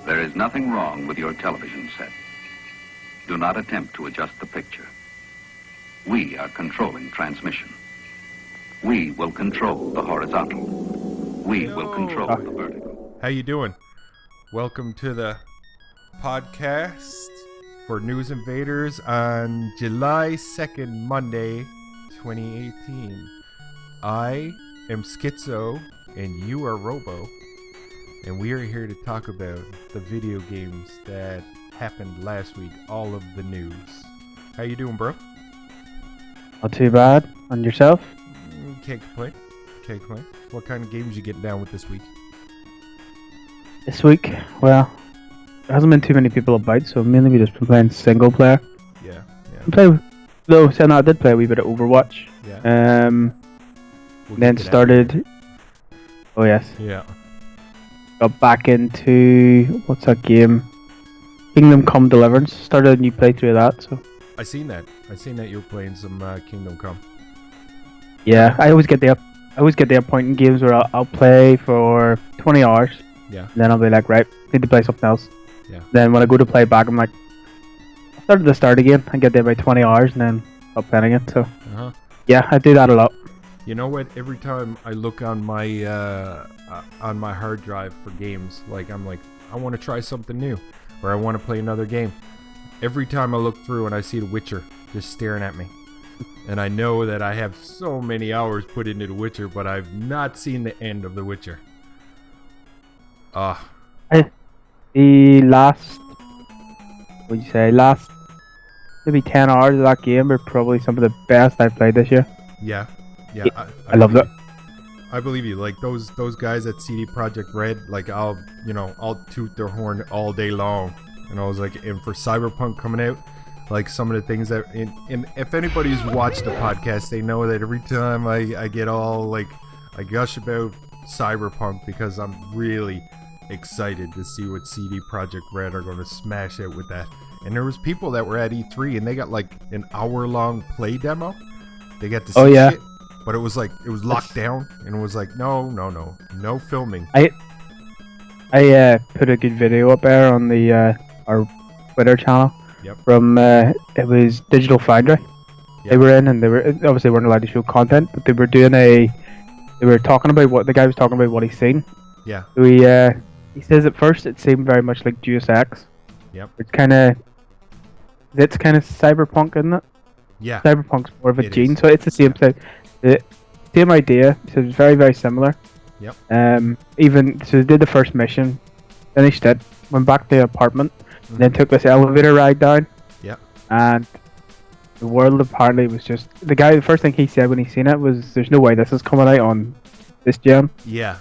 There is nothing wrong with your television set. Do not attempt to adjust the picture. We are controlling transmission. We will control the horizontal. We will control the vertical. How you doing? Welcome to the podcast for News Invaders on July 2nd, Monday, 2018. I am Skitzo and you are Robo, and we are here to talk about the video games that happened last week, all of the news. How you doing, bro? Not too bad. And yourself? Can't complain. Can't complain. What kind of games you getting down with this week? This week, well, there hasn't been too many people about, so mainly we just been playing single player. Yeah. Though, saying that, I did play a wee bit of Overwatch. Yeah. Then started. Oh yes. Yeah. Got back into what's that game? Kingdom Come Deliverance. Started a new playthrough of that. So. I seen that you were playing some Kingdom Come. Yeah, I always get the point in games where I'll play for 20 hours. Yeah. And then I'll be like, right, need to play something else. Yeah. Then when I go to play back, I'm like, I'll start at the start again. I get there by 20 hours and then stop playing it. So. Yeah, I do that a lot. You know what? Every time I look on my hard drive for games, I'm like, I want to try something new, or I want to play another game. Every time I look through and I see The Witcher just staring at me, and I know that I have so many hours put into The Witcher, but I've not seen the end of The Witcher. The last, maybe 10 hours of that game are probably some of the best I've played this year. Yeah. I love that. I believe you. Like those guys at CD Projekt Red, I'll toot their horn all day long. And I was like, and for Cyberpunk coming out, like some of the things that, and if anybody's watched the podcast, they know that every time I get all I gush about Cyberpunk because I'm really excited to see what CD Projekt Red are going to smash out with that. And there was people that were at E3 and they got like an hour-long play demo. They got to see shit. But it was locked down, and it was like, no filming. I put a good video up there on the our Twitter channel. Yep. From it was Digital Foundry. Yep. They were in, and they were obviously weren't allowed to show content, but they were talking about what the guy was talking about what he's seen. Yeah. So he says at first it seemed very much like Deus Ex. Yep. It's kind of cyberpunk, isn't it? Yeah. Cyberpunk's more of a gene, so it's the same thing. The same idea, so it's very, very similar. Yep. So they did the first mission, finished it, went back to the apartment, and then took this elevator ride down. Yep. And the world apparently was just the first thing he said when he seen it was, "There's no way this is coming out on this gen." Yeah.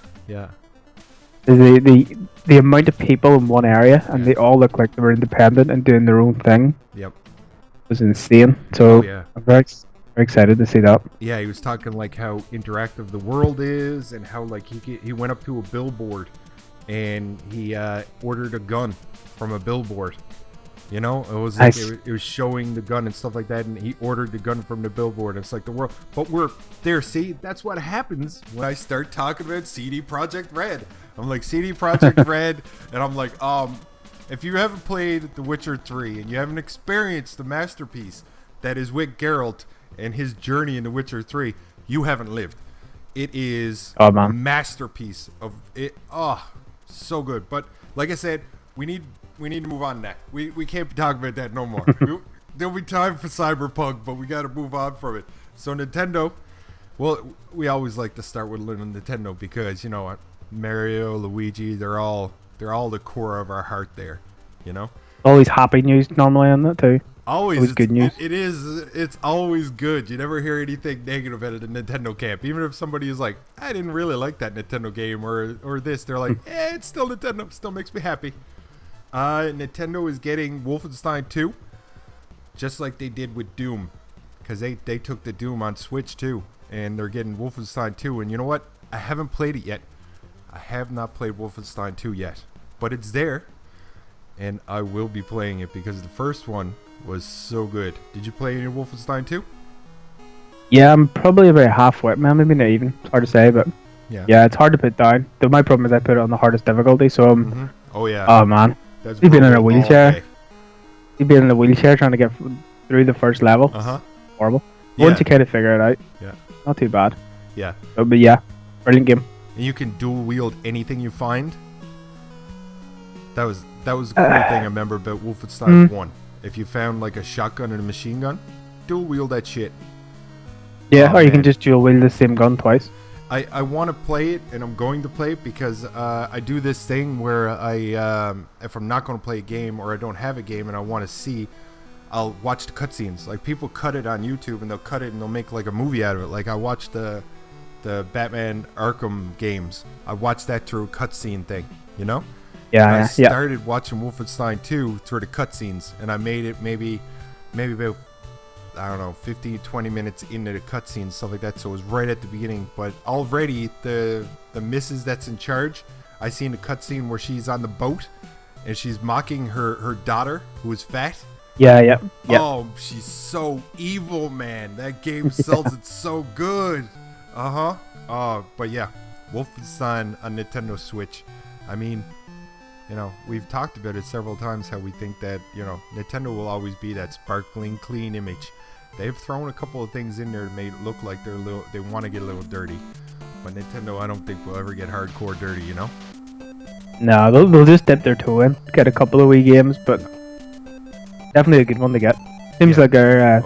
The amount of people in one area, and they all look like they were independent and doing their own thing. Yep. Was insane. So I'm very excited to see that. Yeah, he was talking like how interactive the world is, and how like he went up to a billboard, and he ordered a gun from a billboard. You know, it was like it was showing the gun and stuff like that, and he ordered the gun from the billboard. It's like the world, but we're there. See, that's what happens when I start talking about CD Projekt Red. I'm like CD Projekt Red, and I'm like, if you haven't played The Witcher 3 and you haven't experienced the masterpiece that is with Geralt and his journey in The Witcher 3, you haven't lived. It is a masterpiece of it. Oh, so good. But like I said, we need to move on now. We can't talk about that no more. There'll be time for Cyberpunk, but we got to move on from it. So Nintendo, well, we always like to start with little Nintendo because you know what, Mario, Luigi, they're all the core of our heart there. You know. Always happy news normally on that too. Always good news. It's always good. You never hear anything negative out of the Nintendo camp. Even if somebody is like, I didn't really like that Nintendo game or this, they're like, it's still Nintendo. Still makes me happy. Nintendo is getting Wolfenstein 2, just like they did with Doom, because they took the Doom on Switch too, and they're getting Wolfenstein 2. And you know what? I haven't played it yet. I have not played Wolfenstein 2 yet, but it's there, and I will be playing it because the first one was so good. Did you play any Wolfenstein 2? Yeah, I'm probably about halfway. Maybe not even. It's hard to say, but yeah, it's hard to put down. My problem is I put it on the hardest difficulty, so I'm Oh yeah. Oh man, That's he's been in a all wheelchair. day. He's been in a wheelchair trying to get through the first level. Horrible. Once Yeah. you kind of figure it out, Yeah. not too bad. Yeah. But yeah, brilliant game. And you can dual wield anything you find. That was the cool thing I remember about Wolfenstein 1. If you found like a shotgun and a machine gun, dual wield that shit. Yeah, Oh, or you man. can just dual wield the same gun twice. I want to play it, and I'm going to play it because I do this thing where if I'm not going to play a game or I don't have a game and I want to see, I'll watch the cutscenes. Like people cut it on YouTube and they'll cut it and they'll make like a movie out of it. Like I watched the Batman Arkham games. I watched that through a cutscene thing, you know? Yeah, I started watching Wolfenstein 2 through the cutscenes, and I made it maybe about, I don't know, 15, 20 minutes into the cutscenes, stuff like that. So it was right at the beginning. But already the missus that's in charge, I seen the cutscene where she's on the boat and she's mocking her daughter who is fat. Yeah. Oh, she's so evil, man. That game sells it so good. But yeah, Wolfenstein on Nintendo Switch. I mean, you know, we've talked about it several times how we think that, you know, Nintendo will always be that sparkling, clean image. They've thrown a couple of things in there to make it look like they want to get a little dirty. But Nintendo, I don't think will ever get hardcore dirty, you know? No, they'll just dip their toe in, get a couple of wee games, but definitely a good one to get. Seems like our I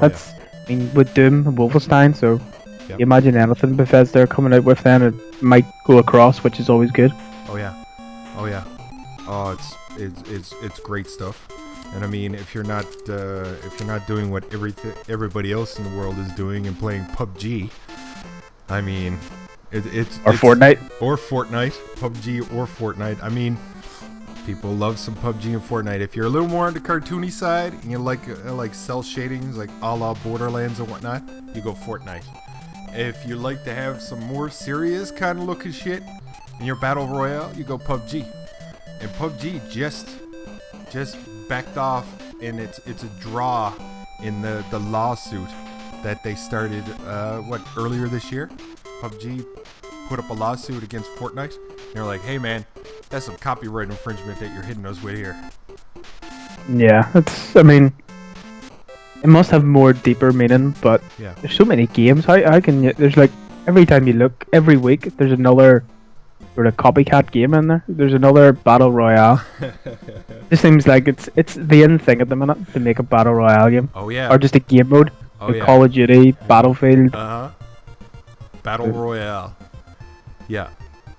mean, with Doom and Wolfenstein, so you imagine anything Bethesda are coming out with, then it might go across, which is always good. Oh yeah. Oh, it's great stuff. And I mean, if you're not doing what everybody else in the world is doing and playing PUBG, I mean, it's Fortnite, PUBG or Fortnite. I mean, people love some PUBG and Fortnite. If you're a little more on the cartoony side and you like cell shadings, like a la Borderlands and whatnot, you go Fortnite. If you like to have some more serious kind of looking shit in your battle royale, you go PUBG. And PUBG just backed off, and it's a draw in the lawsuit that they started earlier this year. PUBG put up a lawsuit against Fortnite. And they're like, hey man, that's some copyright infringement that you're hitting us with here. Yeah, I mean, it must have more deeper meaning, but there's so many games. How can you? There's like every time you look, every week there's another sort of copycat game in there. There's another battle royale. It seems like it's the end thing at the minute to make a battle royale game. Oh yeah. Or just a game mode. Oh like yeah. Call of Duty, Battlefield. Battle royale. Yeah.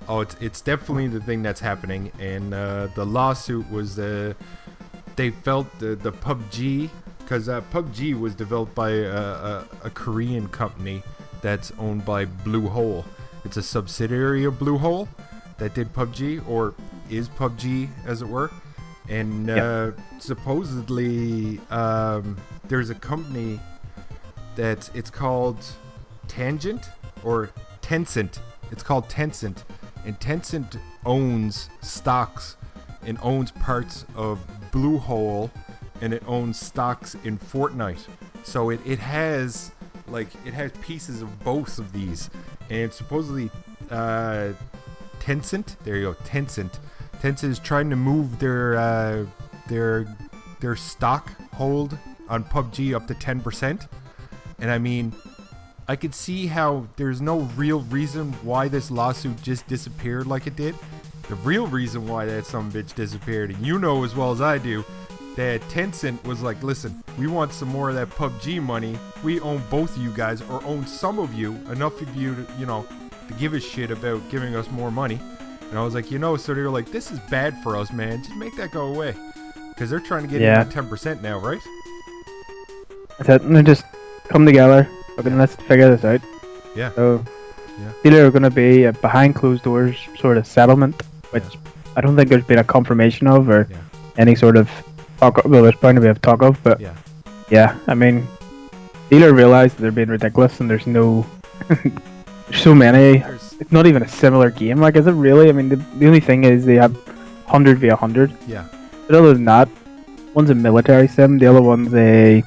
Oh, it's definitely the thing that's happening, and the lawsuit was they felt the PUBG, because PUBG was developed by a Korean company that's owned by Bluehole. It's a subsidiary of Bluehole that did PUBG, or is PUBG as it were. And supposedly there's a company it's called Tangent or Tencent. It's called Tencent, and Tencent owns stocks and owns parts of Bluehole, and it owns stocks in Fortnite. So it has pieces of both of these, and supposedly Tencent. There you go, Tencent. Tencent is trying to move their stock hold on PUBG up to 10%. And I mean, I could see how there's no real reason why this lawsuit just disappeared like it did. The real reason why that sumbitch disappeared, and you know as well as I do, that Tencent was like, listen, we want some more of that PUBG money. We own both of you guys, or own some of you, enough of you to give a shit about giving us more money. And I was like, so they were like, this is bad for us, man. Just make that go away. Because they're trying to get into 10% now, right? That's it. And they just come together. Okay, let's figure this out. Yeah. So, either going to be a behind closed doors sort of settlement, which I don't think there's been a confirmation of, or any sort of talk. Well, there's bound to be a talk of, but I mean, dealer realized that they're being ridiculous, and there's no, there's so many. It's not even a similar game. Like, is it really? I mean, the only thing is they have 100 v 100. Yeah. But other than that, one's a military sim, the other one's a,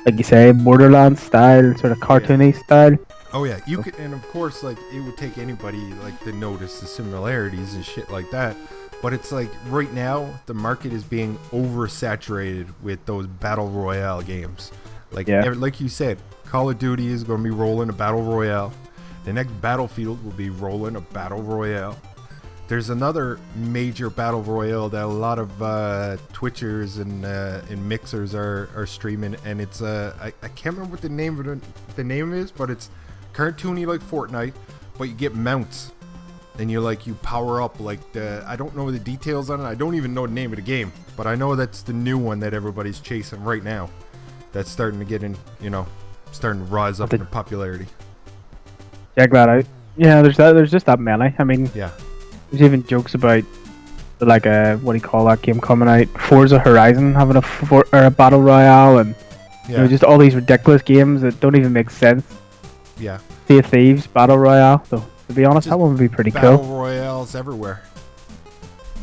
like you say, Borderlands style, sort of cartoony style. Oh yeah, you could, and of course, like it would take anybody like to notice the similarities and shit like that. But it's like right now the market is being oversaturated with those battle royale games. Like like you said, Call of Duty is going to be rolling a battle royale. The next Battlefield will be rolling a battle royale. There's another major battle royale that a lot of Twitchers and mixers are streaming, and it's I can't remember what the name is, but it's cartoony like Fortnite, but you get mounts, and you power up I don't know the details on it. I don't even know the name of the game, but I know that's the new one that everybody's chasing right now. That's starting to get in, starting to rise up in popularity. Check that out. Yeah, there's just that many. I mean, yeah. There's even jokes about what do you call that game coming out? Forza Horizon having a battle royale, and just all these ridiculous games that don't even make sense. Yeah. Sea of Thieves battle royale. So to be honest, that one would be pretty cool. Battle royales everywhere.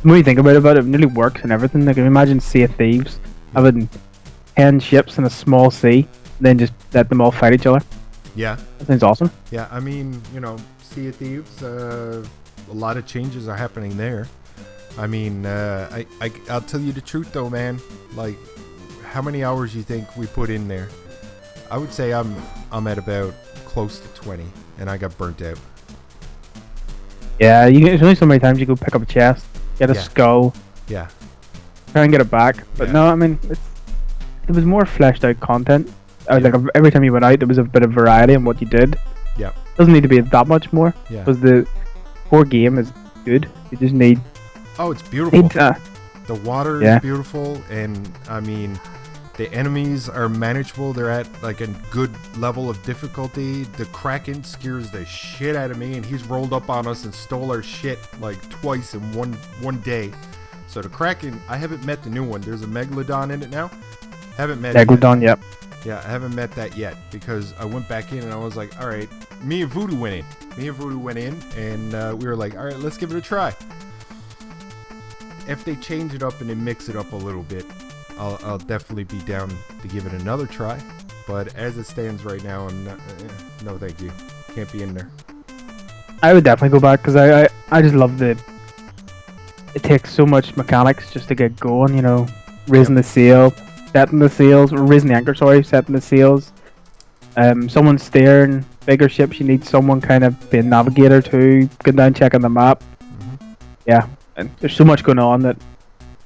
When you think about it nearly works and everything. Like, imagine Sea of Thieves having 10 ships in a small sea, then just let them all fight each other. Yeah. That sounds awesome. Yeah, I mean, Sea of Thieves. A lot of changes are happening there. I mean, I'll tell you the truth though, man. Like, how many hours you think we put in there? I would say I'm at about close to 20, and I got burnt out. Yeah, there's only so many times you go pick up a chest, get a skull, try and get it back. But no, I mean, there was more fleshed out content. Like every time you went out, there was a bit of variety in what you did. Yeah, doesn't need to be that much more. Yeah, because the core game is good. You just need. Oh, it's beautiful. The water is beautiful, and I mean, the enemies are manageable. They're at like a good level of difficulty. The Kraken scares the shit out of me, and he's rolled up on us and stole our shit like twice in one day. So the Kraken, I haven't met the new one. There's a Megalodon in it now. Haven't met Megalodon, yep. Yeah, I haven't met that yet because I went back in and I was like, all right, me and Voodoo went in and we were like, all right, let's give it a try. If they change it up and they mix it up a little bit, I'll definitely be down to give it another try. But as it stands right now, I'm not, no thank you. Can't be in there. I would definitely go back because I just love it takes so much mechanics just to get going, raising the sail, setting the sails, or raising the anchor, setting the sails. Someone steering bigger ships, you need someone kind of being navigator too, going down checking the map. Mm-hmm. Yeah, and there's so much going on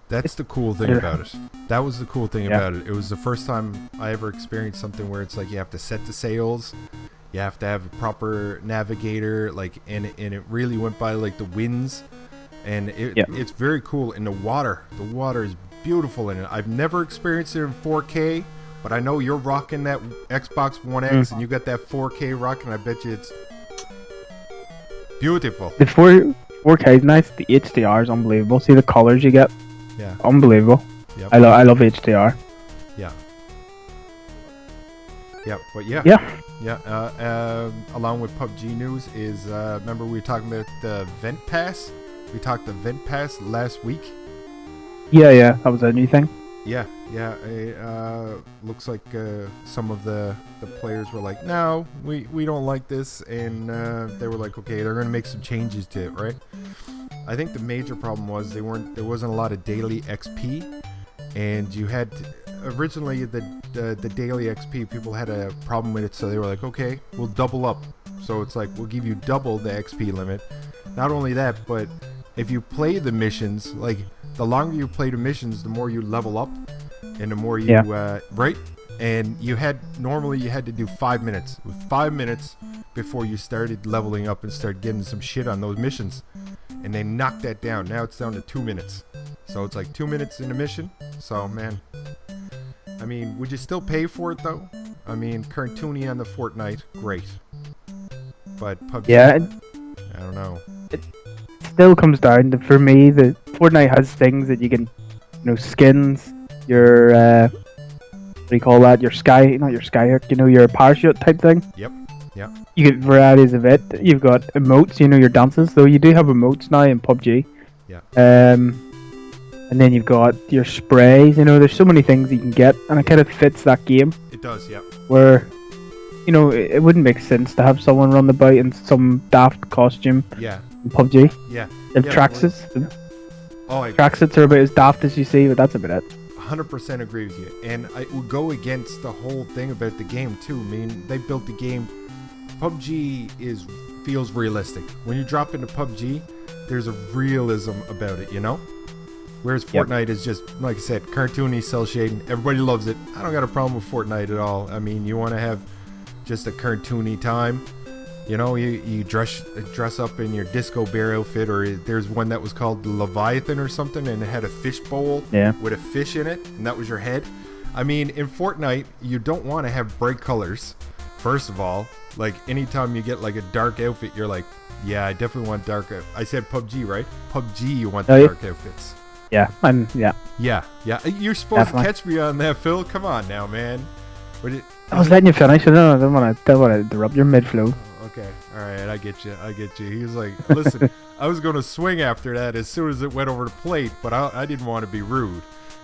that's the cool thing about it. That was the cool thing about it. It was the first time I ever experienced something where it's like you have to set the sails, you have to have a proper navigator, and it really went by like the winds, and it's very cool. In the water is beautiful in it. I've never experienced it in 4K, but I know you're rocking that Xbox One X and you got that 4K rock, and I bet you it's beautiful. The 4K is nice. The HDR is unbelievable. See the colors you get? Yeah. Unbelievable. Yep. I love HDR. Yeah. Yeah, but along with PUBG news is, remember we were talking about the Vent Pass? We talked the Vent Pass last week. Yeah, that was a new thing. Yeah. Looks like some of the players were like, no, we don't like this, and they were like, okay, they're gonna make some changes to it, right? I think the major problem was there wasn't a lot of daily XP, and you had originally the daily XP, people had a problem with it, so they were like, okay, we'll double up. So it's like, we'll give you double the XP limit. Not only that, but if you play the missions, like the longer you play the missions, the more you level up, and the more you right. And you had to do 5 minutes. With 5 minutes before you started leveling up and start getting some shit on those missions, and they knocked that down. Now it's down to 2 minutes. So it's like 2 minutes in a mission. So man, I mean, would you still pay for it though? I mean, cartoony on the Fortnite, great, but PUBG, I don't know. It still comes down to, for me, the Fortnite has things that you can, skins, your what do you call that? Your not your skyhook, your parachute type thing. Yep. You get varieties of it. You've got emotes, your dances. Though you do have emotes now in PUBG. Yeah. And then you've got your sprays. There's so many things you can get, and it kind of fits that game. It does, yeah. Where it wouldn't make sense to have someone run about in some daft costume. Yeah. In PUBG. Yeah. And tracksuits. Oh, tracksuits are about as daft as you see, but that's about it. 100% agree with you, and I would go against the whole thing about the game too. I mean, they built the game. PUBG feels realistic. When you drop into PUBG, there's a realism about it, Whereas Fortnite is just, like I said, cartoony, cel shading. Everybody loves it. I don't got a problem with Fortnite at all. I mean, you want to have just a cartoony time. You dress up in your disco bear outfit, or there's one that was called the Leviathan or something, and it had a fish bowl with a fish in it, and that was your head. I mean, in Fortnite, you don't want to have bright colors. First of all, like anytime you get like a dark outfit, you're like, yeah, I definitely want dark. I said PUBG, right? PUBG, you want the dark outfits. Yeah, Yeah. You're supposed to catch me on that, Phil. Come on now, man. I was letting you finish. I don't want to interrupt your mid-flow. Okay, all right, I get you. He was like, listen, I was going to swing after that as soon as it went over the plate, but I didn't want to be rude,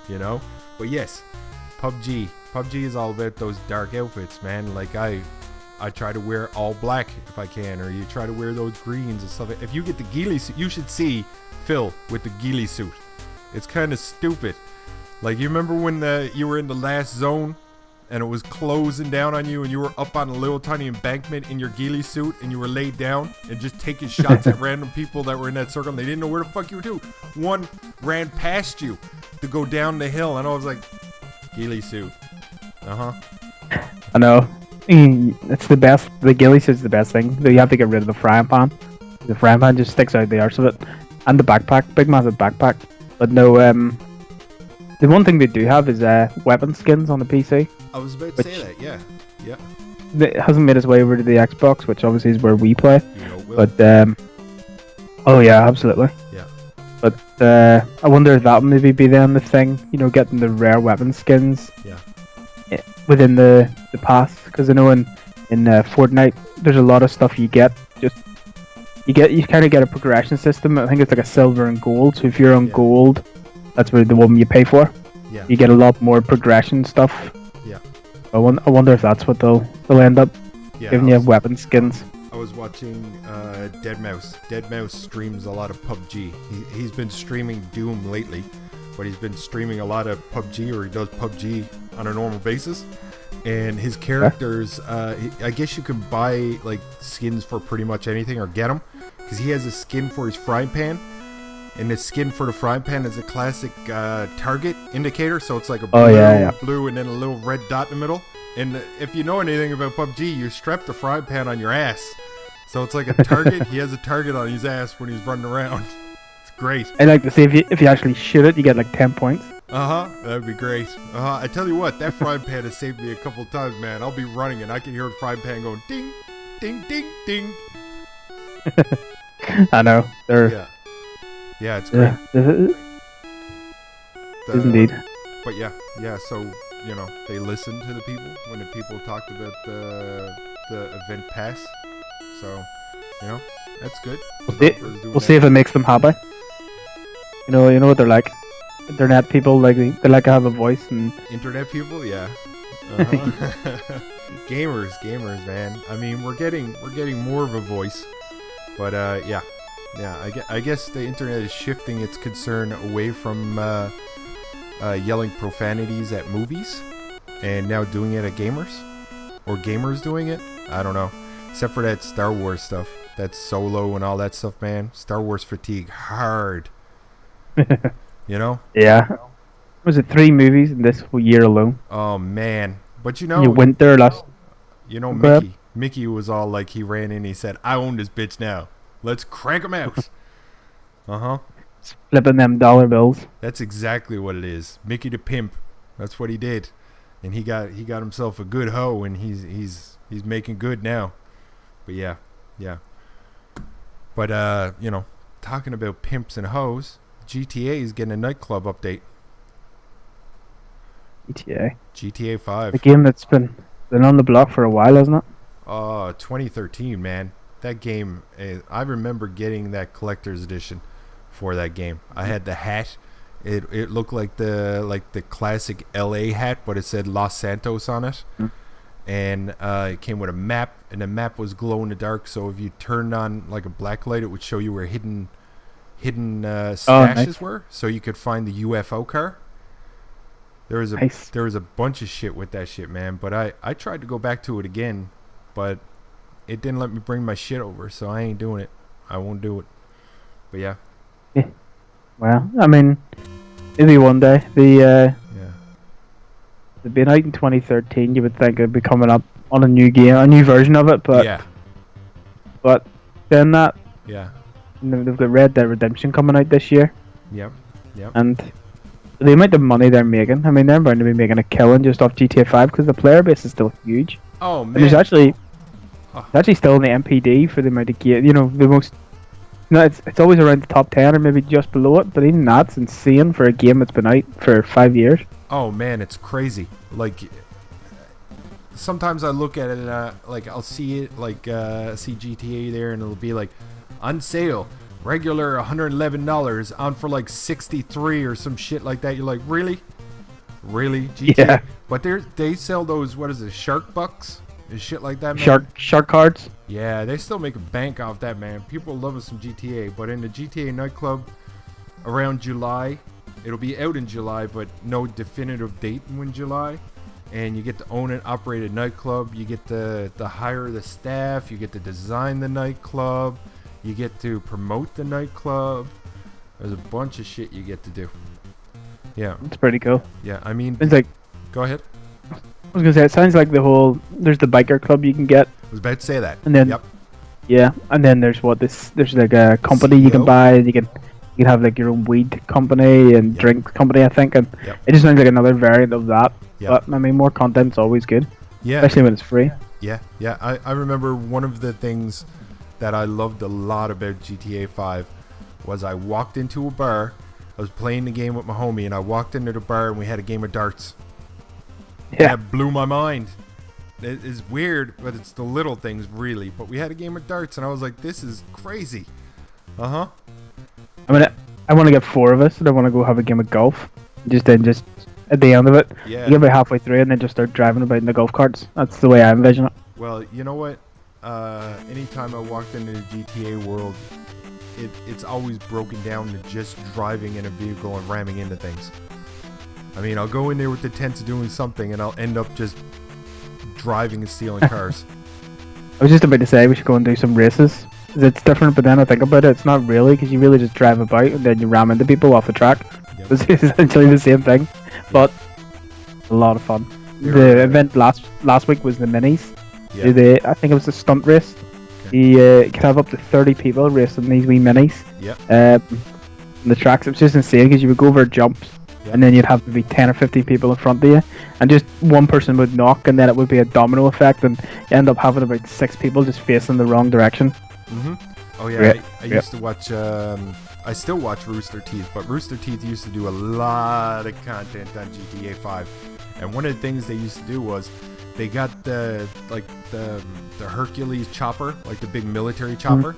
But yes, PUBG is all about those dark outfits, man. Like I try to wear all black if I can, or you try to wear those greens and stuff. If you get the ghillie suit, you should see Phil with the ghillie suit. It's kind of stupid. Like, you remember when you were in the last zone and it was closing down on you and you were up on a little tiny embankment in your ghillie suit and you were laid down and just taking shots at random people that were in that circle and they didn't know where the fuck you were doing. One ran past you to go down the hill and I was like, ghillie suit. I know. It's the best. The ghillie suit's the best thing. You have to get rid of the frying pan. The frying pan just sticks out the arse of it. And the backpack. Big massive backpack. But no, the one thing they do have is weapon skins on the PC. I was about to say that, yeah. It hasn't made its way over to the Xbox, which obviously is where we play. But, oh yeah, absolutely. Yeah. But I wonder if that'll maybe be then the thing, getting the rare weapon skins within the pass. Because I know in Fortnite, there's a lot of stuff you get. You kind of get a progression system. I think it's like a silver and gold. So if you're on gold, that's where the one you pay for. Yeah. You get a lot more progression stuff. Yeah. I wonder if that's what they'll end up giving you weapon skins. I was watching Deadmau5. Deadmau5 streams a lot of PUBG. He's been streaming Doom lately, but he's been streaming a lot of PUBG, or he does PUBG on a normal basis. And his characters, I guess you can buy like skins for pretty much anything or get them, because he has a skin for his frying pan, and the skin for the frying pan is a classic target indicator, so it's like a blue and then a little red dot in the middle. And if you know anything about PUBG, you strap the frying pan on your ass, so it's like a target. He has a target on his ass when he's running around. It's great. I like to see if you actually shoot it, you get like 10 points. That'd be great. I tell you what, that frying pan has saved me a couple times, man. I'll be running and I can hear the frying pan going ding, ding, ding, ding. I know. Yeah, it's great. Indeed. But yeah, so, they listened to the people when the people talked about the event pass. So, that's good. We'll see if it makes them happy. You know what they're like. Internet people, like they like to have a voice. And internet people, yeah. Gamers, man. I mean, we're getting more of a voice, but yeah. I guess the internet is shifting its concern away from yelling profanities at movies, and now doing it at gamers, or gamers doing it. I don't know. Except for that Star Wars stuff, that Solo and all that stuff, man. Star Wars fatigue hard. Yeah. Was it 3 movies in this year alone? Oh man! But you went there last. Mickey was all like, he ran in, he said, "I own this bitch now. Let's crank them out." Flipping them dollar bills. That's exactly what it is. Mickey the pimp. That's what he did, and he got himself a good hoe, and he's making good now. But yeah. But talking about pimps and hoes, GTA is getting a nightclub update. GTA 5. The game that's been on the block for a while, hasn't it? 2013, man. That game, I remember getting that collector's edition for that game. I had the hat. It looked like the classic LA hat, but it said Los Santos on it. and it came with a map, and the map was glow in the dark. So if you turned on like a black light, it would show you where hidden stashes were, so you could find the UFO car. There was a bunch of shit with that shit, man. But I tried to go back to it again, but it didn't let me bring my shit over, so I ain't doing it. I won't do it. But yeah. Well, I mean, maybe one day. It'd been out in 2013. You would think it'd be coming up on a new game, a new version of it, but then that. Yeah. They've got Red Dead Redemption coming out this year. Yep. And the amount of money they're making, I mean, they're bound to be making a killing just off GTA 5 because the player base is still huge. Oh man. And there's actually still in the MPD for the amount of gear. You know, the most. No, it's always around the top 10 or maybe just below it, but even that's insane for a game that's been out for 5 years. Oh man, it's crazy. Like, sometimes I look at it and like I'll see it, like see GTA there, and it'll be like on sale, regular $111, on for like $63 or some shit like that. You're like, really GTA? Yeah. But they sell those, what is it, shark bucks and shit like that, man. Shark cards. Yeah, they still make a bank off that, man. People love some GTA, but in the GTA nightclub around July, it'll be out in July, but no definitive date in July. And you get to own and operate a nightclub. You get to hire the staff. You get to design the nightclub. You get to promote the nightclub. There's a bunch of shit you get to do. Yeah. It's pretty cool. Yeah, I mean... It's like... Go ahead. I was going to say, it sounds like the whole... There's the biker club you can get. I was about to say that. And then... Yep. Yeah, and then there's there's like a company you can buy. You can have like your own weed company and drink company, I think. And it just sounds like another variant of that. Yep. But, I mean, more content's always good. Yeah. Especially when it's free. Yeah. I remember one of the things that I loved a lot about GTA 5 was I walked into a bar. I was playing the game with my homie, and I walked into the bar, and we had a game of darts. Yeah. That blew my mind. It is weird, but it's the little things, really. But we had a game of darts, and I was like, this is crazy. I mean, I want to get 4 of us, and I want to go have a game of golf. Just at the end of it, you get about halfway through, and then just start driving about in the golf carts. That's the way I envision it. Well, you know what? Anytime I walked into the GTA world, it's always broken down to just driving in a vehicle and ramming into things. I mean, I'll go in there with the intent of doing something, and I'll end up just driving and stealing cars. I was just about to say we should go and do some races. It's different, but then I think about it, it's not really, because you really just drive about and then you ram into people off the track. Yep. It's essentially the same thing, but a lot of fun. The event last week was the minis. Yep. I think it was a stunt race. Okay. You could have up to 30 people racing these wee minis. Yep. The tracks, it was just insane because you would go over jumps. And then you'd have to be 10 or 15 people in front of you, and just one person would knock, and then it would be a domino effect, and you end up having about 6 people just facing the wrong direction. Oh yeah, I used to watch. I still watch Rooster Teeth, but Rooster Teeth used to do a lot of content on GTA 5, and one of the things they used to do was they got the Hercules chopper, like the big military chopper,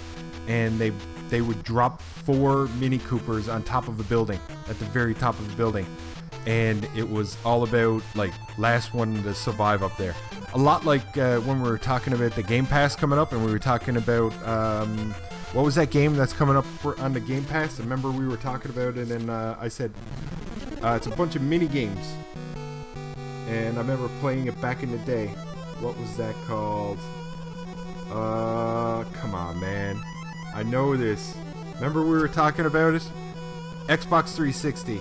and they would drop 4 Mini Coopers on top of a building, at the very top of the building. And it was all about, like, last one to survive up there. A lot like when we were talking about the Game Pass coming up, and we were talking about, what was that game that's coming up on the Game Pass? I remember we were talking about it, and I said, it's a bunch of mini games. And I remember playing it back in the day. What was that called? Come on, man. I know this. Remember we were talking about it? Xbox 360.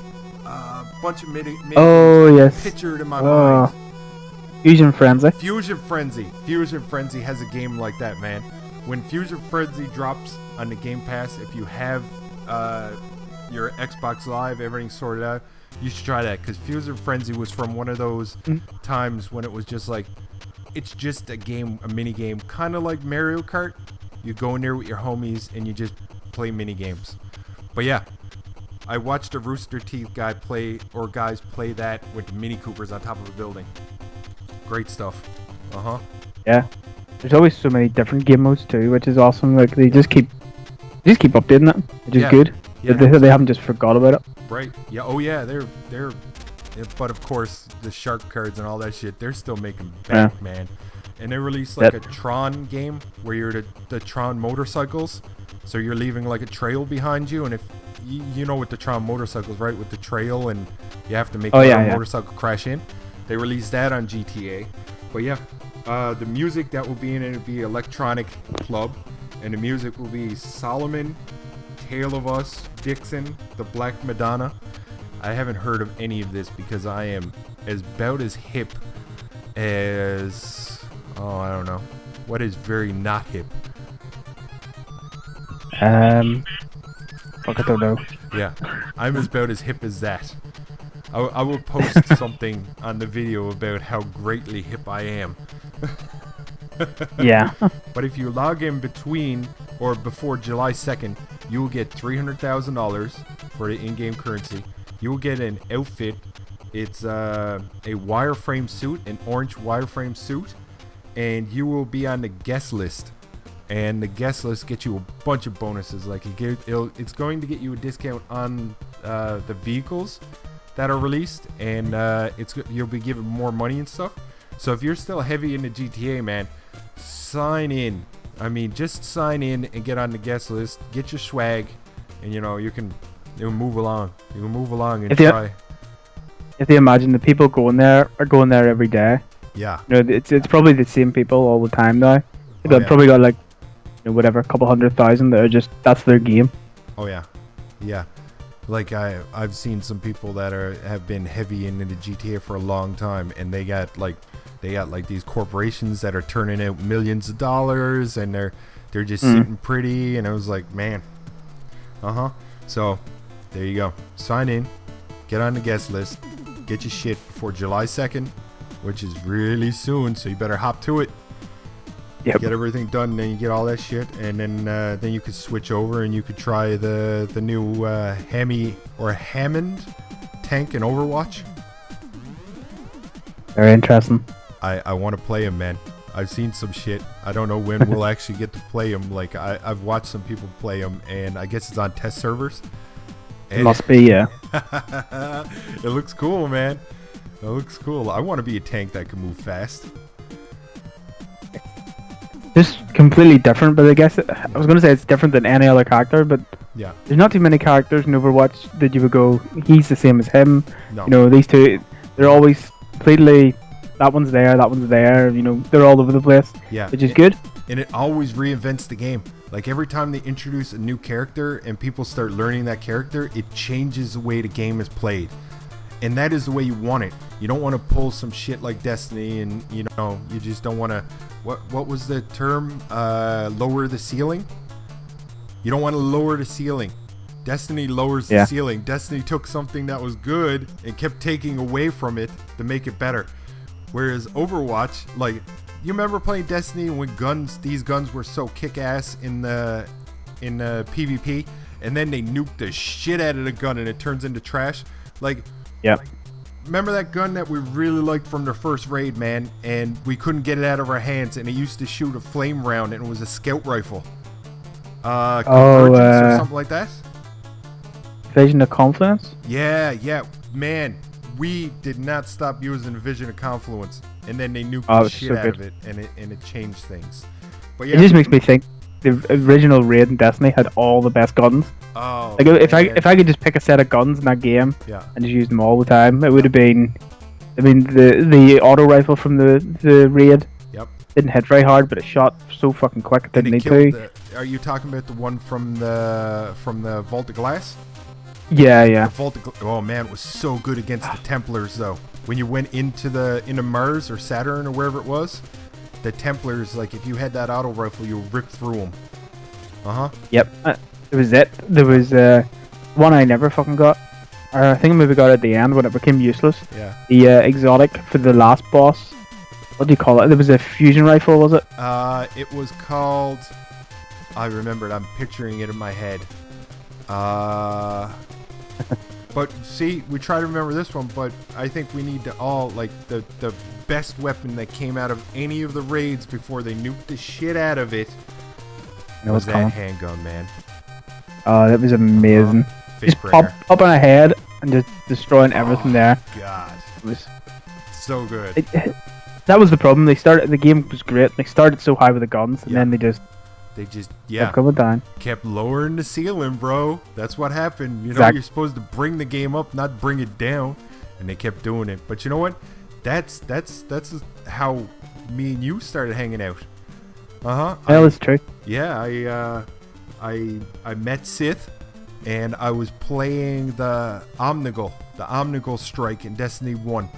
Bunch of mini yes. Pictured in my mind. Fusion Frenzy. Fusion Frenzy has a game like that, man. When Fusion Frenzy drops on the Game Pass, if you have your Xbox Live, everything sorted out, you should try that, because Fusion Frenzy was from one of those times when it was just like, it's just a mini game, kind of like Mario Kart. You go in there with your homies and you just play mini games. But yeah, I watched a Rooster Teeth guys play that with the Mini Coopers on top of a building. Great stuff. Yeah, there's always so many different game modes too, which is awesome. Like they just keep updating it, which is good. Yeah, they haven't just forgot about it. Right. Yeah. Oh yeah, they're but of course the shark cards and all that shit, they're still making bank, man. And they released like a Tron game where you're the Tron motorcycles, so you're leaving like a trail behind you, and if you know with the Tron motorcycles, right, with the trail, and you have to make a motorcycle crash in. They released that on GTA. But yeah, the music that will be in it will be Electronic Club, and the music will be Solomon, Tale of Us, Dixon, The Black Madonna. I haven't heard of any of this because I am about as hip as... Oh, I don't know. What is very not hip? Fuck, I don't know. Yeah, I'm about as hip as that. I will post something on the video about how greatly hip I am. Yeah. But if you log in between or before July 2nd, you will get $300,000 for the in-game currency. You will get an outfit. It's a wireframe suit, an orange wireframe suit, and you will be on the guest list. And the guest list gets you a bunch of bonuses. Like it's going to get you a discount on the vehicles that are released, and you'll be given more money and stuff. So if you're still heavy into GTA, man, sign in. I mean, just sign in and get on the guest list. Get your swag, and you can move along. You can move along and try. If you imagine the people going there are going there every day. Yeah. It's probably the same people all the time now. They've probably got like whatever, a couple 100,000 that are that's their game. Oh yeah, yeah. Like I've seen some people that have been heavy into the GTA for a long time, and they got like these corporations that are turning out millions of dollars, and they're just sitting pretty, and I was like, man, So there you go. Sign in, get on the guest list, get your shit before July 2nd, which is really soon. So you better hop to it. Yep. Get everything done, and then you get all that shit, and then you could switch over and you could try the new Hammond tank in Overwatch. Very interesting. I want to play him, man. I've seen some shit. I don't know when we'll actually get to play him. Like I've watched some people play him, and I guess it's on test servers. It must be, yeah. It looks cool, man. It looks cool. I want to be a tank that can move fast. Just completely different, but I guess I was going to say it's different than any other character, but yeah, there's not too many characters in Overwatch that you would go, he's the same as him. No. These two, they're always completely, that one's there, they're all over the place. Yeah, which is good. And it always reinvents the game. Like every time they introduce a new character and people start learning that character, it changes the way the game is played. And that is the way you want it. You don't want to pull some shit like Destiny, and you just don't want to. What was the term? Lower the ceiling. You don't want to lower the ceiling. Destiny lowers the ceiling. Destiny took something that was good and kept taking away from it to make it better. Whereas Overwatch, like, you remember playing Destiny when these guns were so kick-ass in the PvP, and then they nuke the shit out of the gun and it turns into trash. Like, remember that gun that we really liked from the first raid, man, and we couldn't get it out of our hands, and it used to shoot a flame round, and it was a scout rifle. Convergence or something like that? Vision of Confluence? Yeah, man. We did not stop using Vision of Confluence, and then they nuked the shit out of it, and it changed things. But yeah, it just makes me think the original raid in Destiny had all the best guns. Oh, like if I could just pick a set of guns in that game and just use them all the time, it would have been. I mean, the auto rifle from the raid didn't hit very hard, but it shot so fucking quick it didn't need to. Are you talking about the one from the Vault of Glass? Yeah. Oh man, it was so good against the Templars though. When you went into Mars or Saturn or wherever it was, the Templars, like if you had that auto rifle, you ripped through them. Yep. It was it. There was one I never fucking got. I think I maybe got it at the end when it became useless. Yeah. The exotic for the last boss. What do you call it? There was a fusion rifle, was it? It was called. I remember it. I'm picturing it in my head. But see, we try to remember this one, but I think we need to all, like, the best weapon that came out of any of the raids before they nuked the shit out of it was that handgun, man. Oh, that was amazing. Just pop on a head and just destroying everything there. God, It was so good. That was the problem. The game was great. They started so high with the guns, and then they just kept coming down. Kept lowering the ceiling, bro. That's what happened. You know, Exactly. you're supposed to bring the game up, not bring it down, and they kept doing it. But you know what? That's how me and you started hanging out. Well, it's true. Yeah, I met Sith, and I was playing the Omnigul strike in Destiny 1,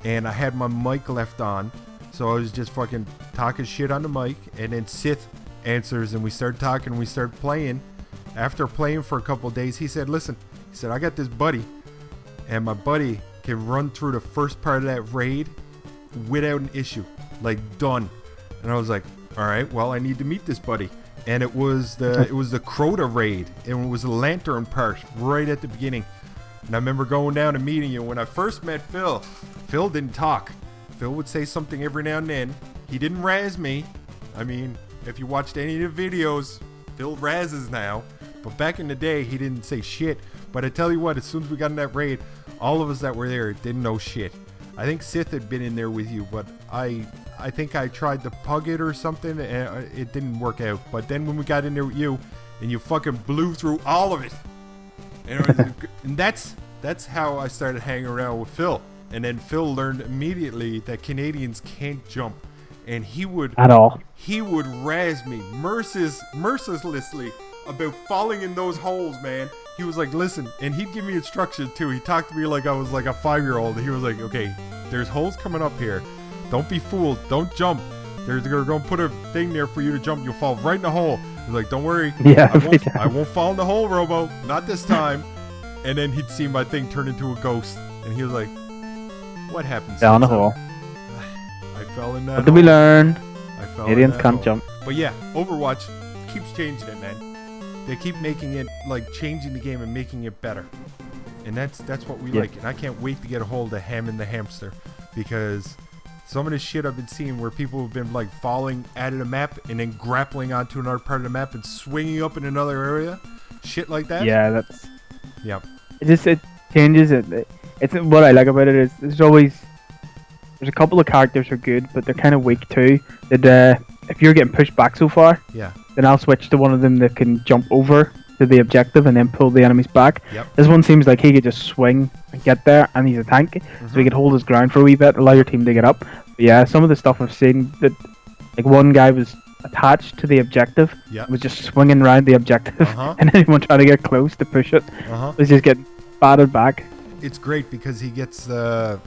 and I had my mic left on, so I was just fucking talking shit on the mic, and then Sith answers, and we started talking, we started playing. After playing for a couple of days, he said, listen, I got this buddy, and my buddy can run through the first part of that raid without an issue, like done. And I was like, all right, well, I need to meet this buddy. And it was the Crota raid, and it was the lantern part right at the beginning. And I remember going down and meeting you. When I first met Phil didn't talk. Phil would say something every now and then. He didn't razz me. I mean, if you watched any of the videos, Phil razzes now. But back in the day, he didn't say shit. But I tell you what, as soon as we got in that raid, all of us that were there didn't know shit. I think Sith had been in there with you, but I think I tried to pug it or something, and it didn't work out. But then when we got in there with you, and you fucking blew through all of it, and that's how I started hanging around with Phil. And then Phil learned immediately that Canadians can't jump, and he would razz me mercilessly about falling in those holes, man. He was like, listen, and he'd give me instructions too. He talked to me like I was like a 5-year-old. He was like, okay, there's holes coming up here. Don't be fooled. Don't jump. They're going to put a thing there for you to jump. You'll fall right in the hole. He's like, don't worry. Yeah, I won't fall in the hole, Robo. Not this time. And then he'd see my thing turn into a ghost. And he was like, what happened? Down the hole. I fell in that What did we learn? I fell Canadians in that can't hole. jump. But yeah, Overwatch keeps changing it, man. They keep making it, like, changing the game and making it better. And that's what we like. And I can't wait to get a hold of Hammond the Hamster, because some of the shit I've been seeing where people have been, like, falling out of the map and then grappling onto another part of the map and swinging up in another area. Shit like that. Yeah, that's... Yeah. It changes it. It's what I like about it is there's a couple of characters are good, but they're kind of weak too. That if you're getting pushed back so far, then I'll switch to one of them that can jump over to the objective and then pull the enemies back. Yep. This one seems like he could just swing and get there, and he's a tank, so he could hold his ground for a wee bit, allow your team to get up. But yeah, some of the stuff I've seen, that like one guy was attached to the objective, was just swinging around the objective, and anyone trying to get close to push it was just getting battered back. It's great because he gets the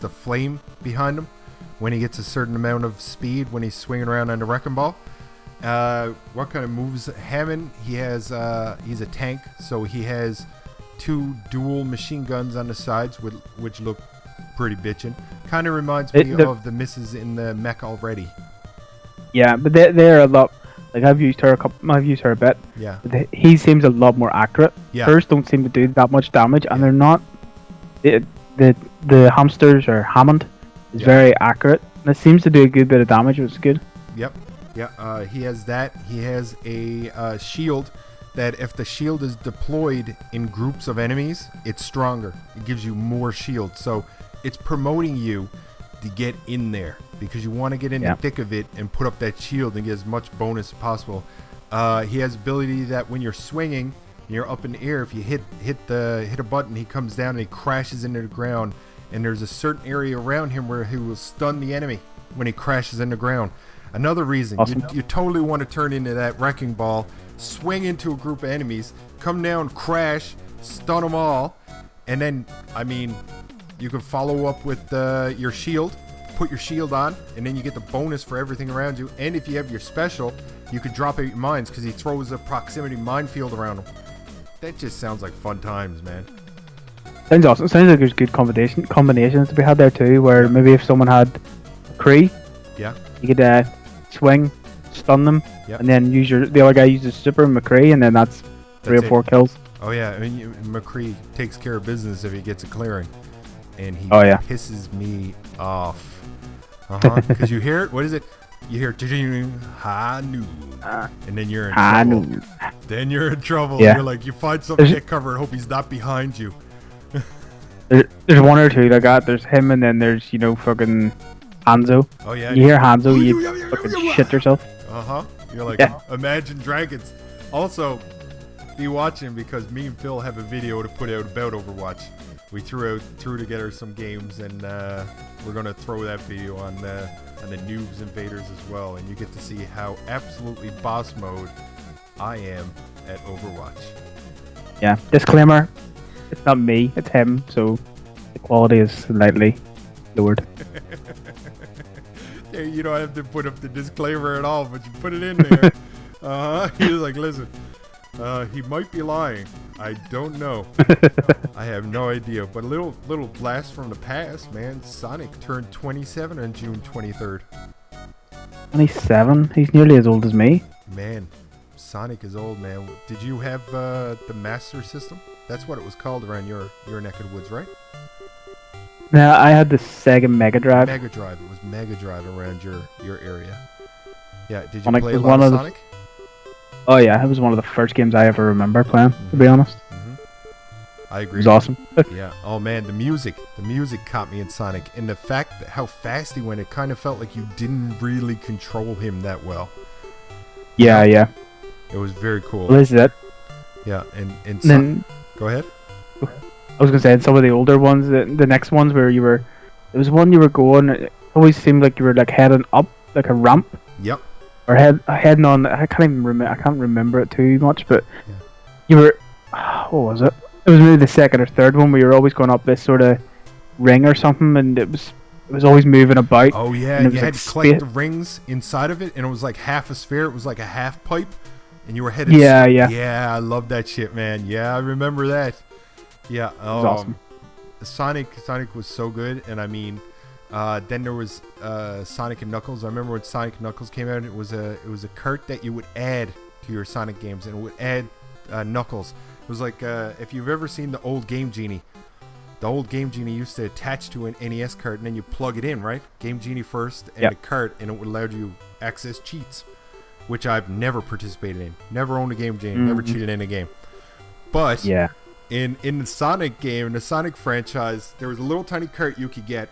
flame behind him when he gets a certain amount of speed when he's swinging around on the wrecking ball. What kind of moves? Hammond, he's a tank, so he has 2 dual machine guns on the sides, which look pretty bitchin'. Kind of reminds me of the misses in the mech already. Yeah, but they're a lot. Like I've used her a bit. Yeah. But he seems a lot more accurate. Yeah. Hers don't seem to do that much damage, and they're not. The hamsters or Hammond is very accurate, and it seems to do a good bit of damage, which is good. Yep. Yeah. He has that. He has a shield that if the shield is deployed in groups of enemies, it's stronger. It gives you more shield. So it's promoting you to get in there because you want to get in the thick of it and put up that shield and get as much bonus as possible. He has ability that when you're swinging, you're up in the air. If you hit a button, he comes down and he crashes into the ground. And there's a certain area around him where he will stun the enemy when he crashes in the ground. Another reason, you totally want to turn into that wrecking ball, swing into a group of enemies, come down, crash, stun them all, and then, I mean, you can follow up with your shield, put your shield on, and then you get the bonus for everything around you. And if you have your special, you could drop out your mines because he throws a proximity minefield around them. That just sounds like fun times, man. Sounds awesome. Sounds like there's good combinations to be had there too, where maybe if someone had Kree, you could swing, stun them, and then the other guy uses Super McCree, and then that's 3 or 4 kills. Oh yeah, I mean McCree takes care of business if he gets a clearing, and he pisses me off. Because you hear it. What is it? you hear high noon, and then you're in high trouble. noon. Then you're in trouble. Yeah. You're like, you find something, get covered, hope he's not behind you. There's one or two like that. There's him, and then there's fucking Hanzo. Oh yeah. You hear Hanzo, you fucking shit yourself. You're like, Imagine Dragons. Also, be watching because me and Phil have a video to put out about Overwatch. We threw together some games, and we're gonna throw that video on the Noobs Invaders as well, and you get to see how absolutely boss mode I am at Overwatch. Yeah. Disclaimer: it's not me, it's him. So the quality is slightly lowered. Yeah, you don't have to put up the disclaimer at all, but you put it in there. He's like, listen, he might be lying. I don't know. I have no idea. But a little blast from the past, man. Sonic turned 27 on June 23rd. 27? He's nearly as old as me. Man, Sonic is old, man. Did you have the Master System? That's what it was called around your neck of the woods, right? No, I had the Sega Mega Drive. Mega Drive. It was Mega Drive around your area. Yeah, did you Sonic play a was lot one of of the- Sonic? Oh yeah, it was one of the first games I ever remember playing, to be honest. I agree. It was awesome. Yeah. Oh man, the music caught me in Sonic, and the fact that how fast he went, it kind of felt like you didn't really control him that well. Yeah. It was very cool. Well, this is it. Yeah, and Then go ahead. I was gonna say, in some of the older ones, the next ones where there was one you were going. It always seemed like you were like heading up like a ramp. Yep. Or heading on. I can't even remember. I can't remember it too much, but you were. What was it? It was maybe the second or third one where you were always going up this sort of ring or something, and it was always moving about. Oh yeah, and you like had to collect the rings inside of it, and it was like half a sphere. It was like a half pipe, and you were headed. Yeah. Yeah, I love that shit, man. Yeah, I remember that. Yeah. It was awesome. Sonic was so good, and I mean, then there was Sonic and Knuckles. I remember when Sonic and Knuckles came out. It was a cart that you would add to your Sonic games, and it would add Knuckles. It was like if you've ever seen the old Game Genie. The old Game Genie used to attach to an NES cart, and then you plug it in, right? Game Genie first, and the cart, and it would allow you access cheats, which I've never participated in. Never owned a Game Genie, never cheated in a game. But in the Sonic game, in the Sonic franchise, there was a little tiny cart you could get,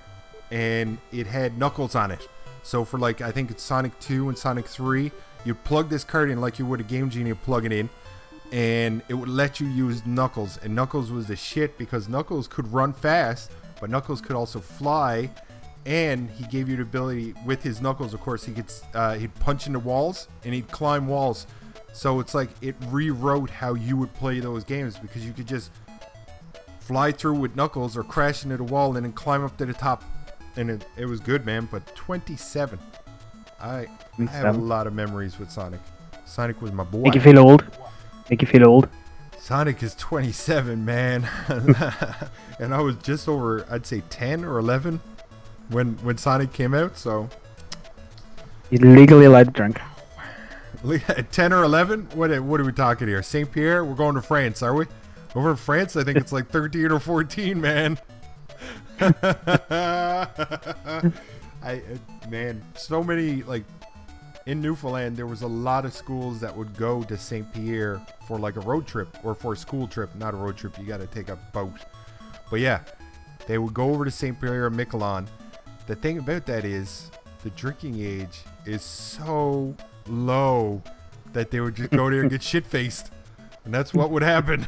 and it had Knuckles on it. So for like, I think it's Sonic 2 and Sonic 3, you'd plug this cart in like you would a Game Genie, plug it in, and it would let you use Knuckles. And Knuckles was the shit because Knuckles could run fast, but Knuckles could also fly, and he gave you the ability with his Knuckles, of course, he'd punch into walls and he'd climb walls. So it's like it rewrote how you would play those games, because you could just fly through with Knuckles or crash into the wall and then climb up to the top. And it was good, man. But 27. I have a lot of memories with Sonic. Sonic was my boy. Make you feel old. Sonic is 27, man. And I was just over, I'd say 10 or 11 when Sonic came out, so. He's legally allowed to drink. 10 or 11? What are we talking here? St. Pierre? We're going to France, are we? Over in France, I think it's like 13 or 14, man. Man, so many, like, in Newfoundland, there was a lot of schools that would go to St. Pierre for like a road trip, or for a school trip. Not a road trip, you got to take a boat. But yeah, they would go over to St. Pierre or Miquelon. The thing about that is the drinking age is so low that they would just go there and get shit-faced. And that's what would happen.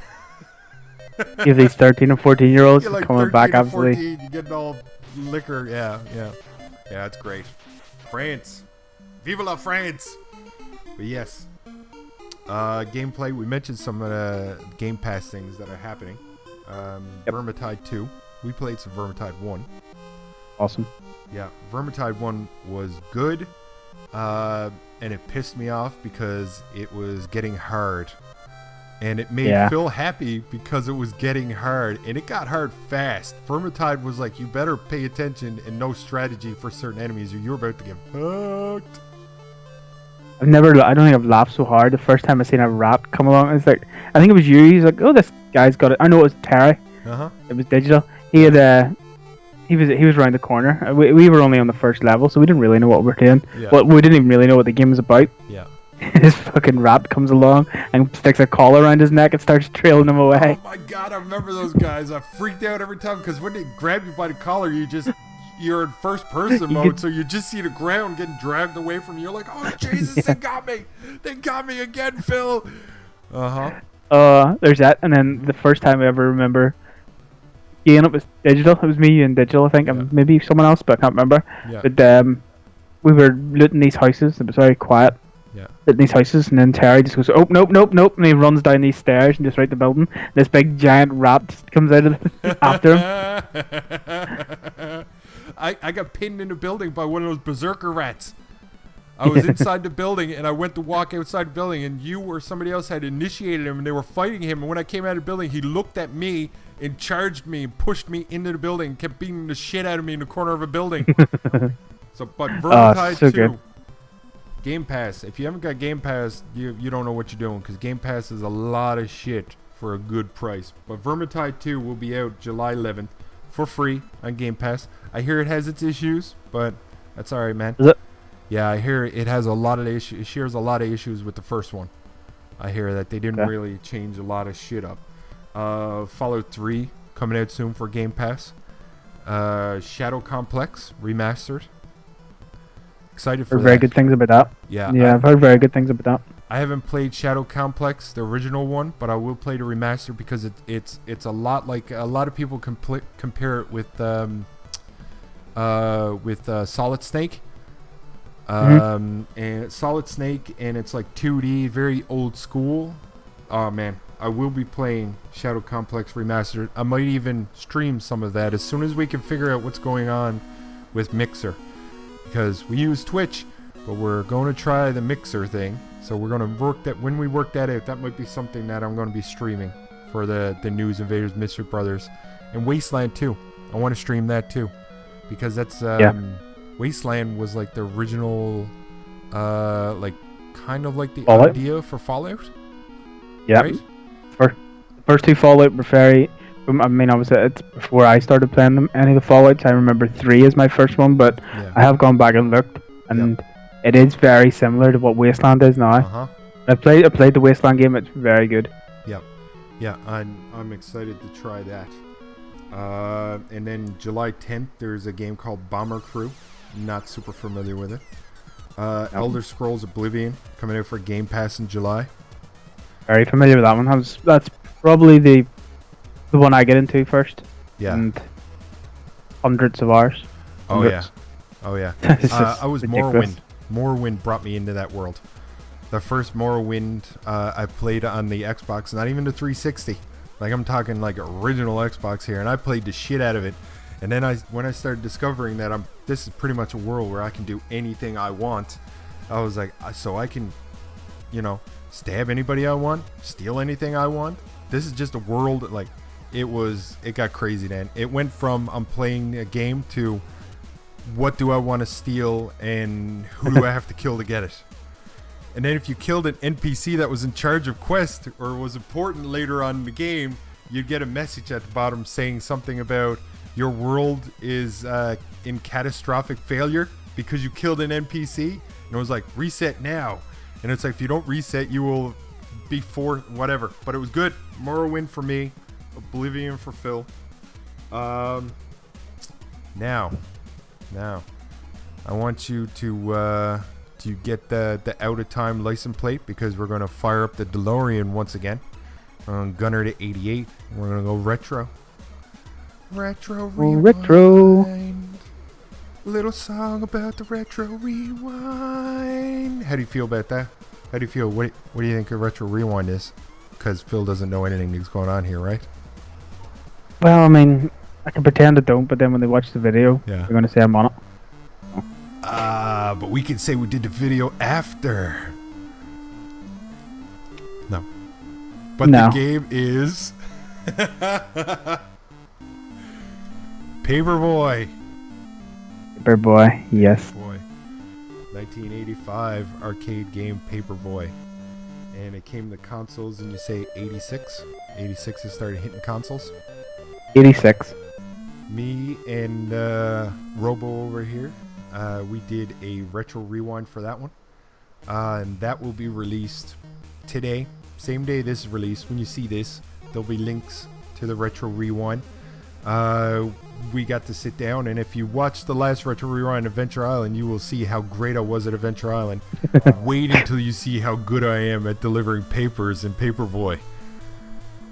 You have these 13 and 14-year-olds like coming back, absolutely. You're getting all liquor. Yeah, it's great. France. Vive la France! But yes. Gameplay, we mentioned some Game Pass things that are happening. Vermintide 2. We played some Vermintide 1. Awesome. Yeah, Vermintide 1 was good. And it pissed me off because it was getting hard. And it made Phil happy because it was getting hard. And it got hard fast. Vermintide was like, you better pay attention and know strategy for certain enemies or you're about to get fucked. I don't think I've laughed so hard the first time I seen a rat come along. It's like, I think it was you. He's like, oh, this guy's got it. I know it was Terry. It was digital. He had he was around the corner. We were only on the first level, so we didn't really know what we were doing. Yeah. Well, we didn't even really know what the game was about. Yeah. This fucking rat comes along and sticks a collar around his neck and starts trailing him away. Oh my god, I remember those guys. I freaked out every time because when they grab you by the collar, you're in first person mode, so you just see the ground getting dragged away from you. You're like, oh Jesus, they got me! They got me again, Phil! There's that, and then the first time I ever remember it was digital. It was me, you, and digital, I think, and maybe someone else, but I can't remember. Yeah. But we were looting these houses. It was very quiet. Yeah. Looting these houses, and then Terry just goes, "Oh, nope, nope, nope," and he runs down these stairs and just right the building. This big giant rat just comes out of after him. I got pinned in the building by one of those berserker rats. I was inside the building, and I went to walk outside the building, and you or somebody else had initiated him, and they were fighting him. And when I came out of the building, he looked at me and charged me and pushed me into the building and kept beating the shit out of me in the corner of a building. But Vermintide 2, good. Game Pass. If you haven't got Game Pass, you don't know what you're doing, because Game Pass is a lot of shit for a good price. But Vermintide 2 will be out July 11th for free on Game Pass. I hear it has its issues, but that's alright, man. Is it? Yeah, I hear it has a lot of issues. It shares a lot of issues with the first one. I hear that they didn't really change a lot of shit up. Fallout 3 coming out soon for Game Pass. Shadow Complex remastered. Excited for that. Very good things about that. Yeah, I've heard very good things about that. I haven't played Shadow Complex, the original one, but I will play the remaster because it's a lot like a lot of people compare it with Solid Snake. And Solid Snake, and it's like 2D, very old school. Oh man, I will be playing Shadow Complex Remastered. I might even stream some of that as soon as we can figure out what's going on with Mixer, because we use Twitch, but we're going to try the Mixer thing. So we're going to work that. When we work that out, that might be something that I'm going to be streaming for the news Invaders, Mystery Brothers, and Wasteland 2. I want to stream that too, because that's Wasteland was like the original, like kind of like the Fallout? idea for Fallout. Yeah. Right? First two Fallout were very. I mean, obviously it's before I started playing them. Any of the Fallouts, I remember 3 is my first one, but I have gone back and looked, and it is very similar to what Wasteland is now. I played the Wasteland game. It's very good. Yeah. I'm excited to try that. And then July 10th, there's a game called Bomber Crew. Not super familiar with it. Elder Scrolls Oblivion coming out for Game Pass in July. Very familiar with that one. That's probably the one I get into first. Yeah. And hundreds of hours. Oh yeah. I was ridiculous. Morrowind brought me into that world. The first Morrowind I played on the Xbox, not even the 360. Like, I'm talking like original Xbox here, and I played the shit out of it. And then when I started discovering that this is pretty much a world where I can do anything I want, I was like, so I can, stab anybody I want, steal anything I want. This is just a world, like, it got crazy then. It went from I'm playing a game to what do I want to steal and who do I have to kill to get it. And then if you killed an NPC that was in charge of quest or was important later on in the game, you'd get a message at the bottom saying something about your world is in catastrophic failure because you killed an NPC. And it was like, reset now. And it's like, if you don't reset, you will be whatever. But it was good. Morrowind for me. Oblivion for Phil. Now, I want you to get the out of time license plate, because we're going to fire up the DeLorean once again. Gunner to 88. We're going to go retro. Retro rewind. Little song about the retro rewind. How do you feel about that? How do you feel? What do you think a retro rewind is? Because Phil doesn't know anything that's going on here, right? Well, I mean, I can pretend I don't, but then when they watch the video, they're going to say I'm on it. But we can say we did the video after. No. But the game is Paperboy. Paperboy, yes. Boy. 1985 arcade game Paperboy. And it came to consoles, and you say 86? 86 it started hitting consoles? 86. Me and Robo over here, we did a retro rewind for that one. And that will be released today. Same day this is released. When you see this, there'll be links to the retro rewind. We got to sit down, and if you watch the last retro rewind Adventure Island, you will see how great I was at Adventure Island. Wait until you see how good I am at delivering papers in Paperboy.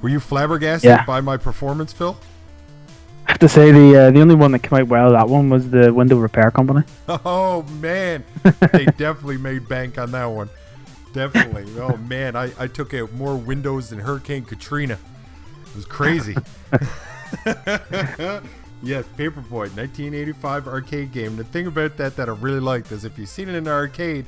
Were you flabbergasted by my performance, Phil? I have to say the only one that came out well, that one, was the window repair company. Oh man, they definitely made bank on that one. Definitely. Oh man, I took out more windows than Hurricane Katrina. It was crazy. Yes, Paperboy, 1985 arcade game. The thing about that I really liked is if you've seen it in an arcade,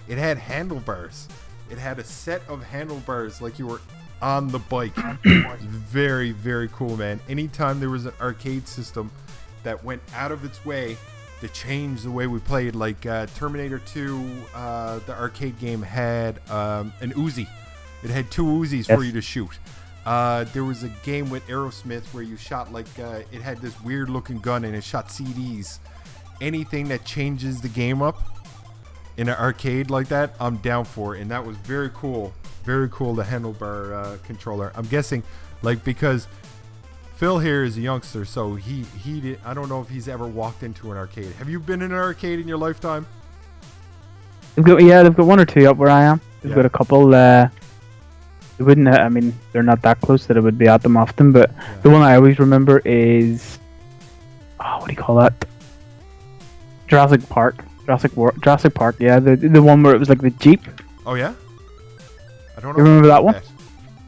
it had handlebars. It had a set of handlebars like you were on the bike. Very, very cool, man. Anytime there was an arcade system that went out of its way to change the way we played, like Terminator 2, the arcade game had an Uzi. It had 2 Uzis for you to shoot. There was a game with Aerosmith where you shot it had this weird looking gun and it shot CDs. Anything that changes the game up in an arcade like that, I'm down for it. And that was very cool. Very cool, the handlebar controller. I'm guessing, because Phil here is a youngster, so he did, I don't know if he's ever walked into an arcade. Have you been in an arcade in your lifetime? They've got 1 or 2 up where I am. They've got a couple. They wouldn't. I mean, they're not that close that I would be at them often. But the one I always remember is, what do you call that? Jurassic Park. Jurassic Park. Yeah, the one where it was like the Jeep. Oh yeah. I don't know. You remember that one?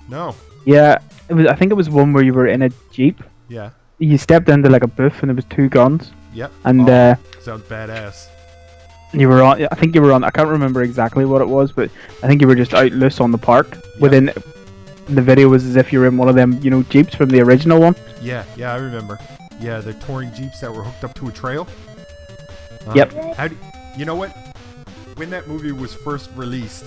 No. Yeah, it was. I think it was one where you were in a Jeep. Yeah. You stepped into like a booth and there was 2 guns. Yep. And sounds badass. You were on. I think you were on. I can't remember exactly what it was, but I think you were just out loose on the park. Yep. Within the video was as if you were in one of them, Jeeps from the original one. Yeah, I remember. Yeah, the touring Jeeps that were hooked up to a trail. Yep. You know what? When that movie was first released,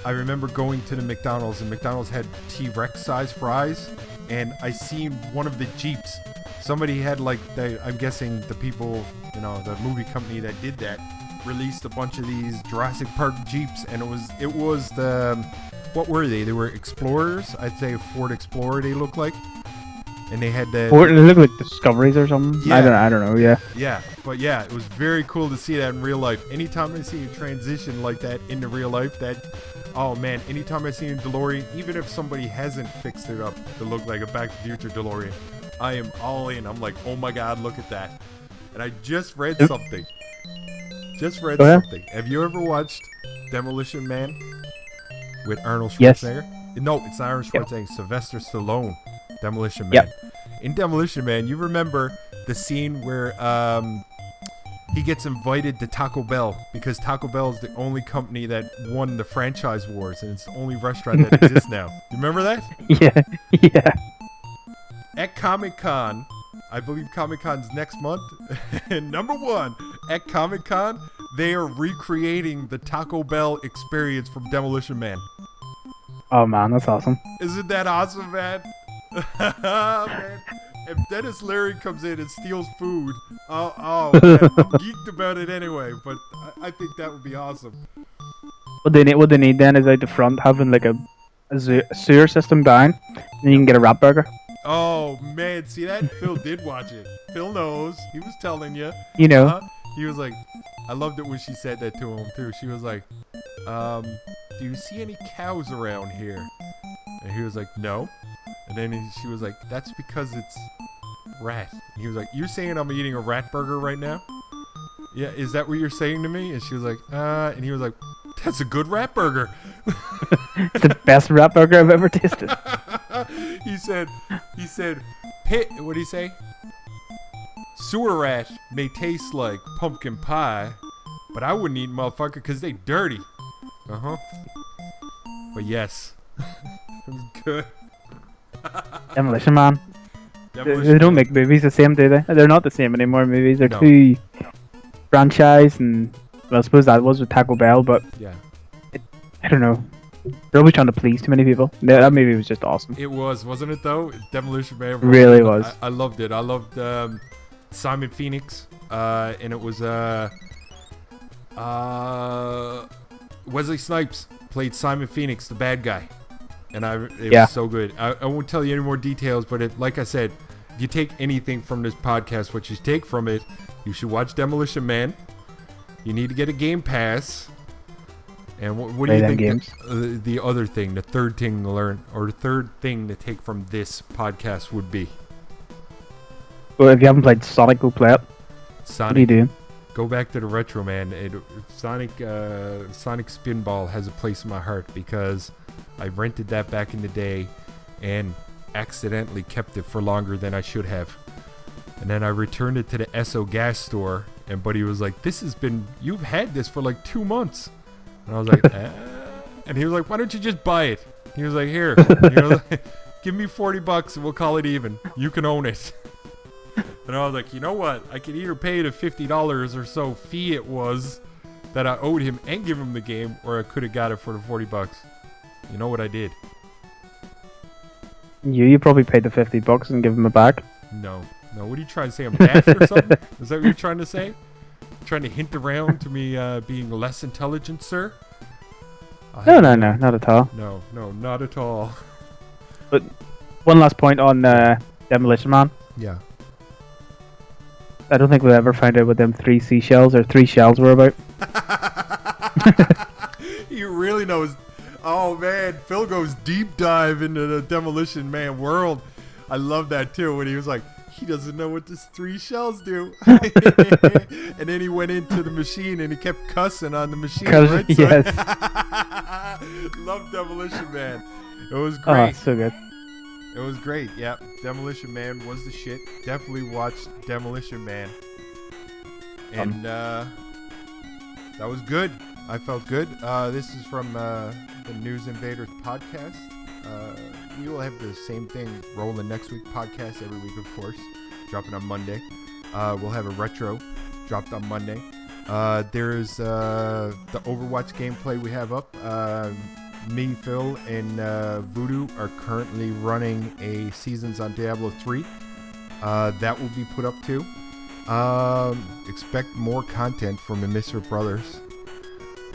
I remember going to the McDonald's, and McDonald's had T-Rex size fries, and I seen one of the Jeeps. Somebody had I'm guessing the people, the movie company that did that, released a bunch of these Jurassic Park Jeeps, and it was the, what were they? They were Explorers. I'd say a Ford Explorer they looked like. And they had the... They look like Discoveries or something. Yeah. I don't know, yeah. Yeah, but yeah, it was very cool to see that in real life. Anytime I see a transition like that into real life, oh man, anytime I see a DeLorean, even if somebody hasn't fixed it up to look like a Back to the Future DeLorean, I am all in. I'm like, oh my god, look at that. And I just read something. Have you ever watched Demolition Man with Arnold Schwarzenegger? Yes. No, it's not Arnold Schwarzenegger. Sylvester Stallone. Demolition Man. Yep. In Demolition Man, you remember the scene where he gets invited to Taco Bell because Taco Bell is the only company that won the franchise wars, and it's the only restaurant that exists now. You remember that? Yeah. At Comic-Con, I believe Comic-Con's next month, and number 1, at Comic-Con, they are recreating the Taco Bell experience from Demolition Man. Oh man, that's awesome. Isn't that awesome, man? Man. If Dennis Leary comes in and steals food, man, I'm geeked about it anyway, but I think that would be awesome. What they need then is out the front having like a sewer system down, and you can get a rat burger. Oh man, see that? Phil did watch it. Phil knows. He was telling you. He was like, I loved it when she said that to him too. She was like, do you see any cows around here? And he was like, no. And then she was like, that's because it's rat. And he was like, you're saying I'm eating a rat burger right now? Yeah, is that what you're saying to me? And she was like, and he was like, that's a good rat burger. It's the best rat burger I've ever tasted. He said, what did he say? Sewer rat may taste like pumpkin pie, but I wouldn't eat motherfucker because they dirty. But yes, it was good. Demolition Man. They don't make movies the same, do they? They're not the same anymore. Movies are too franchise, and well, I suppose that was with Taco Bell, but yeah, I don't know. They're always trying to please too many people. That movie was just awesome. It was, wasn't it though? Demolition Man. Really was. I loved it. I loved Simon Phoenix, and it was Wesley Snipes played Simon Phoenix, the bad guy, and it was so good. I won't tell you any more details, but like I said, if you take anything from this podcast, what you take from it, you should watch Demolition Man. You need to get a Game Pass. And what do you think the other thing, the third thing to learn, or the third thing to take from this podcast would be? Well, if you haven't played Sonic, go play it. Sonic, what are you doing? Go back to the retro, man. Sonic Spinball has a place in my heart because I rented that back in the day and accidentally kept it for longer than I should have. And then I returned it to the Esso gas store, and Buddy was like, you've had this for like 2 months. And I was like, and he was like, why don't you just buy it? He was like, here, give me $40 and we'll call it even. You can own it. And I was like, you know what? I could either pay the $50 or so fee it was that I owed him and give him the game, or I could have got it for the $40. You know what I did? You probably paid the $50 and give him it back. No. What are you trying to say? I'm daft or something? Is that what you're trying to say? Trying to hint around to me being less intelligent, sir? No, not at all. No, not at all. But one last point on Demolition Man. Yeah. I don't think we'll ever find out what them 3 seashells or 3 shells were about. He really knows. Oh man, Phil goes deep dive into the Demolition Man world. I love that too, when he was like, he doesn't know what these 3 shells do. And then he went into the machine and he kept cussing on the machine. Right? Yes. Love Demolition Man. It was great. Oh, so good. It was great. Yep. Demolition Man was the shit. Definitely watched Demolition Man. And that was good. I felt good. This is from the News Invaders podcast. We will have the same thing rolling next week. Podcast every week, of course. Dropping on Monday. We'll have a retro dropped on Monday. There's the Overwatch gameplay we have up. Me, Phil, and Voodoo are currently running a Seasons on Diablo 3. That will be put up too. Expect more content from the Mr. Brothers.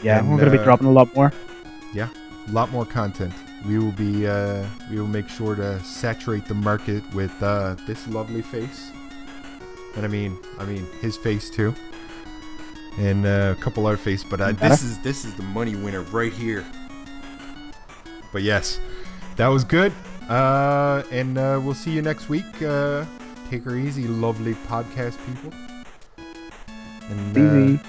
Yeah, we're going to be dropping a lot more. Yeah, a lot more content. We will be. We will make sure to saturate the market with this lovely face, and I mean his face too, and a couple other faces. But this is the money winner right here. But yes, that was good. And we'll see you next week. Take her easy, lovely podcast people. And easy.